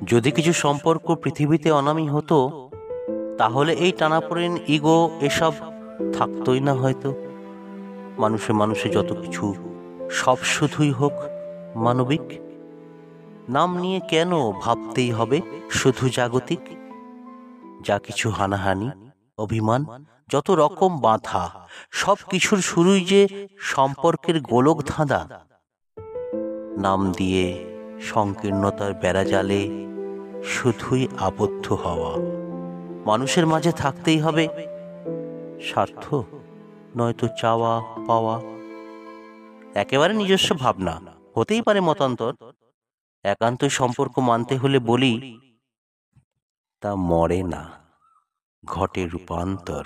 যদি কিছু সম্পর্ক পৃথিবীতে অনামী হতো, তাহলে এই টানাপোড়েন, ইগো এসব থাকতোই না হয়তো। মানুষে মানুষে যত কিছু, সব শুধুই হোক মানবিক। নাম নিয়ে কেন ভাবতেই হবে শুধু জাগতিক? যা কিছু হানাহানি, অভিমান, যত রকম বাধা, সব কিছুর শুরুই যে সম্পর্কের গোলক ধাঁধা। নাম দিয়ে সংকীর্ণতার বেড়াজালে শুধুই আবদ্ধ হওয়া। মানুষের মাঝে থাকতেই হবে স্বার্থ, নয়তো চাওয়া পাওয়া। একেবারে নিজস্ব ভাবনা, হতেই পারে মতান্তর। একান্তই সম্পর্ক মানতে হলে বলি, তা মরে না, ঘটে রূপান্তর।